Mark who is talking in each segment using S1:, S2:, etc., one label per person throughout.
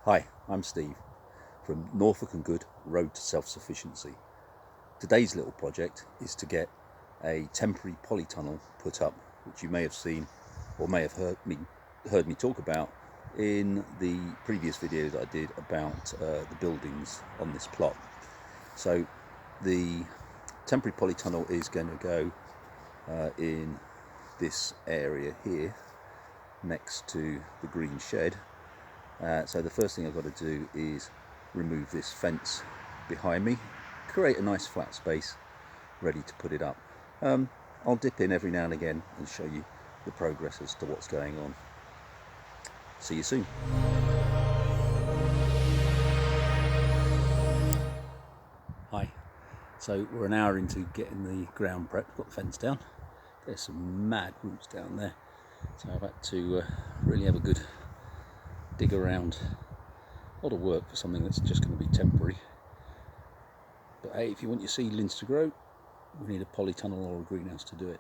S1: Hi, I'm Steve from Norfolk and Good Road to Self-Sufficiency. Today's little project is to get a temporary polytunnel put up, which you may have seen or may have heard me talk about in the previous video that I did about the buildings on this plot. So the temporary polytunnel is going to go in this area here next to the green shed. So the first thing I've got to do is remove this fence behind me, create a nice flat space ready to put it up. I'll dip in every now and again and show you the progress as to what's going on. See you soon. Hi, so we're an hour into getting the ground prep, got the fence down. There's some mad roots down there, so I've had to really have a good dig around. A lot of work for something that's just going to be temporary, but hey, if you want your seedlings to grow, we need a polytunnel or a greenhouse to do it.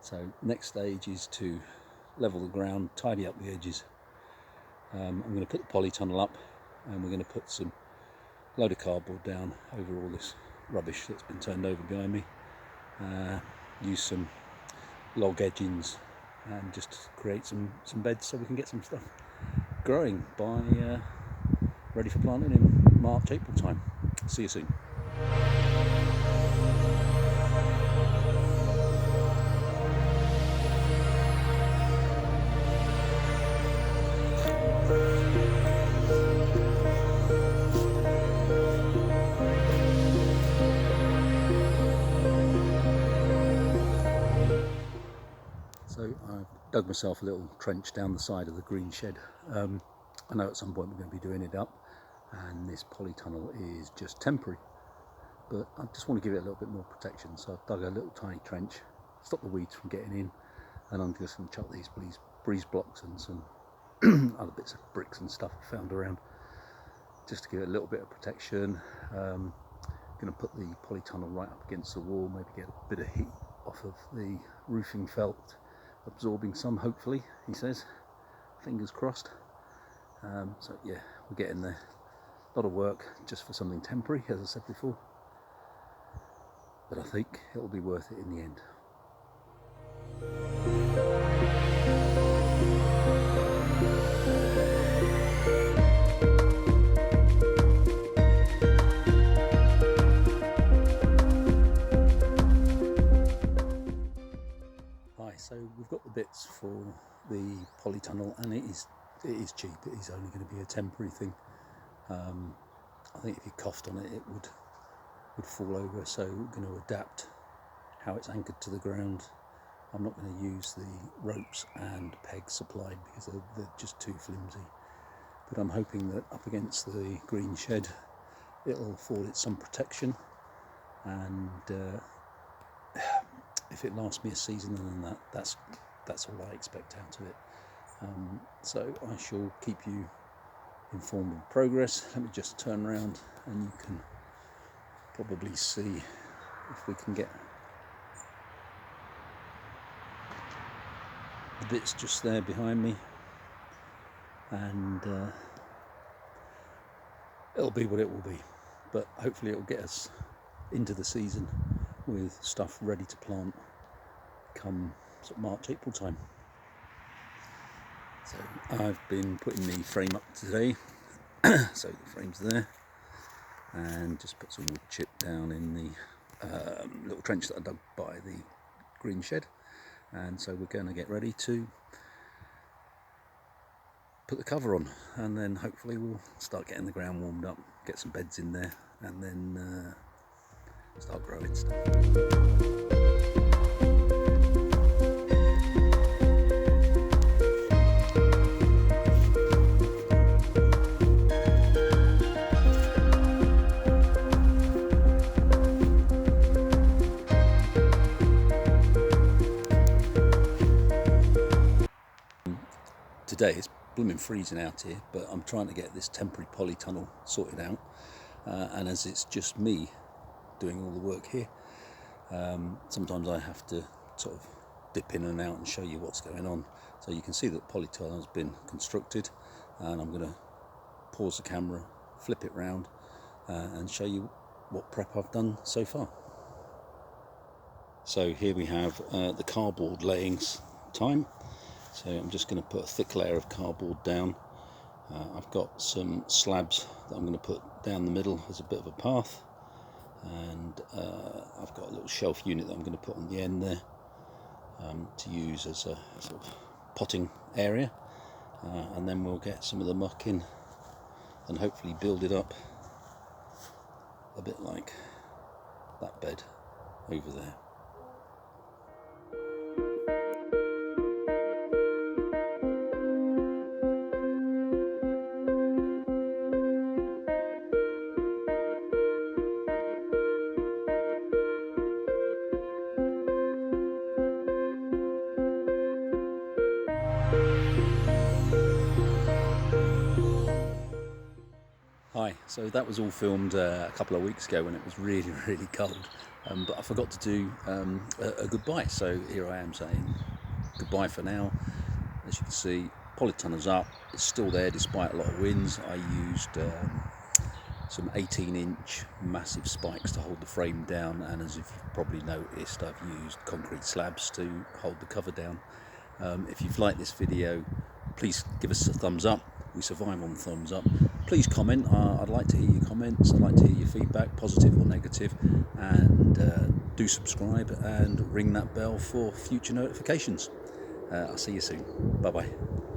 S1: So next stage is to level the ground, tidy up the edges. I'm going to put the polytunnel up, and we're going to put some load of cardboard down over all this rubbish that's been turned over behind me. Use some log edgings and just create some beds so we can get some stuff growing by ready for planting in March, April time. See you soon. So I've dug myself a little trench down the side of the green shed. I know at some point we're going to be doing it up, and this polytunnel is just temporary, but I just want to give it a little bit more protection. So I've dug a little tiny trench, stop the weeds from getting in, and I'm just going to chuck these breeze blocks and some other bits of bricks and stuff I found around, just to give it a little bit of protection. Going to put the polytunnel right up against the wall, maybe get a bit of heat off of the roofing felt, absorbing some, hopefully, he says. Fingers crossed. So yeah, we're getting there. A lot of work just for something temporary, as I said before, but I think it'll be worth it in the end. Hi, so we've got the bits for the polytunnel, and it is cheap. It is only going to be a temporary thing. I think if you coughed on it, it would fall over, so we're going to adapt how it's anchored to the ground. I'm not going to use the ropes and pegs supplied because they're just too flimsy, but I'm hoping that up against the green shed it'll afford it some protection, and if it lasts me a season, then that's all I expect out of it. So I shall keep you informed of progress. Let me just turn around and you can probably see if we can get the bits just there behind me, and it'll be what it will be, but hopefully it'll get us into the season with stuff ready to plant come sort of March, April time. So I've been putting the frame up today, so the frame's there, and just put some wood chip down in the little trench that I dug by the green shed, and so we're going to get ready to put the cover on, and then hopefully we'll start getting the ground warmed up, get some beds in there, and then start growing stuff. Today it's blooming freezing out here, but I'm trying to get this temporary polytunnel sorted out, and as it's just me doing all the work here, sometimes I have to sort of dip in and out and show you what's going on. So you can see that polytunnel has been constructed, and I'm going to pause the camera, flip it round and show you what prep I've done so far. So here we have the cardboard layings time. So I'm just going to put a thick layer of cardboard down. I've got some slabs that I'm going to put down the middle as a bit of a path, and I've got a little shelf unit that I'm going to put on the end there to use as a sort of potting area, and then we'll get some of the muck in and hopefully build it up a bit like that bed over there. Hi, so that was all filmed a couple of weeks ago when it was really, really cold, but I forgot to do a goodbye, so here I am saying goodbye for now. As you can see, Polytunnel's up, it's still there despite a lot of winds. I used some 18-inch massive spikes to hold the frame down, and as you've probably noticed, I've used concrete slabs to hold the cover down. If you've liked this video, please give us a thumbs up. We survive on thumbs up. Please comment. I'd like to hear your comments. I'd like to hear your feedback, positive or negative, and do subscribe and ring that bell for future notifications. I'll see you soon. Bye bye.